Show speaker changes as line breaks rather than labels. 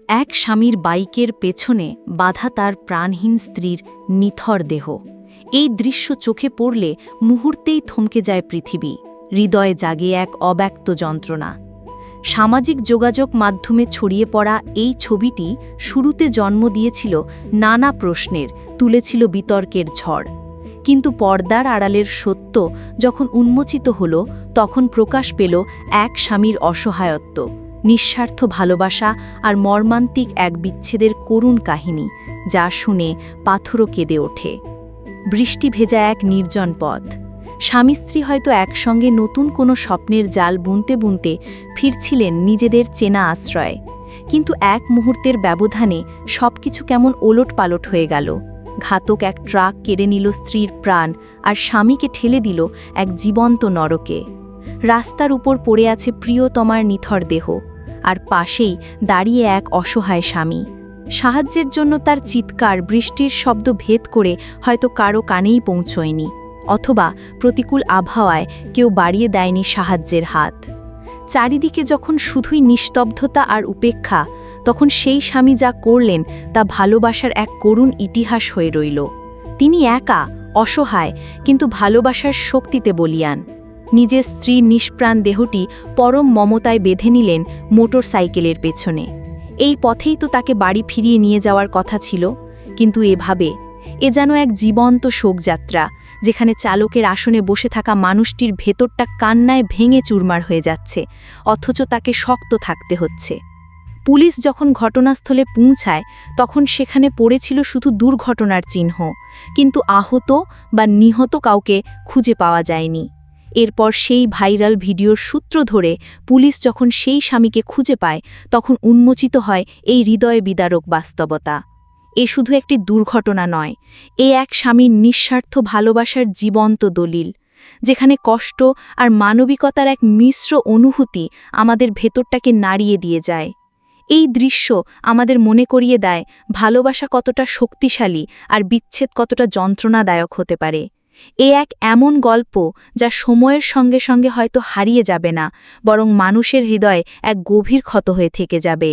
এক স্বামীর বাইকের পেছনে বাধা তার প্রাণহীন স্ত্রীর নিথর দেহ। এই দৃশ্য চোখে পড়লে মুহূর্তেই থমকে যায় পৃথিবী, হৃদয়ে জাগে এক অব্যক্ত যন্ত্রণা। সামাজিক যোগাযোগ মাধ্যমে ছড়িয়ে পড়া এই ছবিটি শুরুতে জন্ম দিয়েছিল নানা প্রশ্নের, তুলেছিল বিতর্কের ঝড়। কিন্তু পর্দার আড়ালের সত্য যখন উন্মোচিত হল, তখন প্রকাশ পেল এক স্বামীর অসহায়ত্ব, নিঃস্বার্থ ভালোবাসা আর মর্মান্তিক এক বিচ্ছেদের করুণ কাহিনী, যা শুনে পাথরও কেঁদে ওঠে। বৃষ্টি ভেজা এক নির্জন পথ। স্বামী স্ত্রী হয়তো একসঙ্গে নতুন কোনো স্বপ্নের জাল বুনতে বুনতে ফিরছিলেন নিজেদের চেনা আশ্রয়ে, কিন্তু এক মুহূর্তের ব্যবধানে সবকিছু কেমন ওলটপালট হয়ে গেল। ঘাতক এক ট্রাক কেড়ে নিল স্ত্রীর প্রাণ আর স্বামীকে ঠেলে দিল এক জীবন্ত নরকে। রাস্তার উপর পড়ে আছে প্রিয়তমার নিথর দেহ, আর পাশেই দাঁড়িয়ে এক অসহায় স্বামী। সাহায্যের জন্য তার চিৎকার বৃষ্টির শব্দ ভেদ করে হয়তো কারো কানেই পৌঁছয়নি, অথবা প্রতিকূল আবহাওয়ায় কেউ বাড়িয়ে দেয়নি সাহায্যের হাত। চারিদিকে যখন শুধুই নিস্তব্ধতা আর উপেক্ষা, তখন সেই স্বামী যা করলেন তা ভালোবাসার এক করুণ ইতিহাস হয়ে রইল। তিনি একা, অসহায়, কিন্তু ভালোবাসার শক্তিতে বলীয়ান। নিজের স্ত্রীর নিষ্প্রাণ দেহটি পরম মমতায় বেঁধে নিলেন মোটর সাইকেলের পেছনে। এই পথেই তো তাকে বাড়ি ফিরিয়ে নিয়ে যাওয়ার কথা ছিল, কিন্তু এ যেন এক জীবন্ত শোকযাত্রা, যেখানে চালকের আসনে বসে থাকা মানুষটির ভেতরটা কান্নায় ভেঙে চুরমার হয়ে যাচ্ছে, অথচ তাকে শক্ত থাকতে হচ্ছে। পুলিশ যখন ঘটনাস্থলে পৌঁছায়, তখন সেখানে পড়েছিল শুধু দুর্ঘটনার চিহ্ন, কিন্তু আহত বা নিহত কাউকে খুঁজে পাওয়া যায়নি। এরপর সেই ভাইরাল ভিডিওর সূত্র ধরে পুলিশ যখন সেই স্বামীকে খুঁজে পায়, তখন উন্মোচিত হয় এই হৃদয় বিদারক বাস্তবতা। এ শুধু একটি দুর্ঘটনা নয়, এ এক স্বামীর নিঃস্বার্থ ভালোবাসার জীবন্ত দলিল, যেখানে কষ্ট আর মানবিকতার এক মিশ্র অনুভূতি আমাদের ভেতরটাকে নাড়িয়ে দিয়ে যায়। এই দৃশ্য আমাদের মনে করিয়ে দেয় ভালোবাসা কতটা শক্তিশালী আর বিচ্ছেদ কতটা যন্ত্রণাদায়ক হতে পারে। এ এক এমন গল্প যা সময়ের সঙ্গে সঙ্গে হয়তো হারিয়ে যাবে না, বরং মানুষের হৃদয়ে এক গভীর ক্ষত হয়ে থেকে যাবে।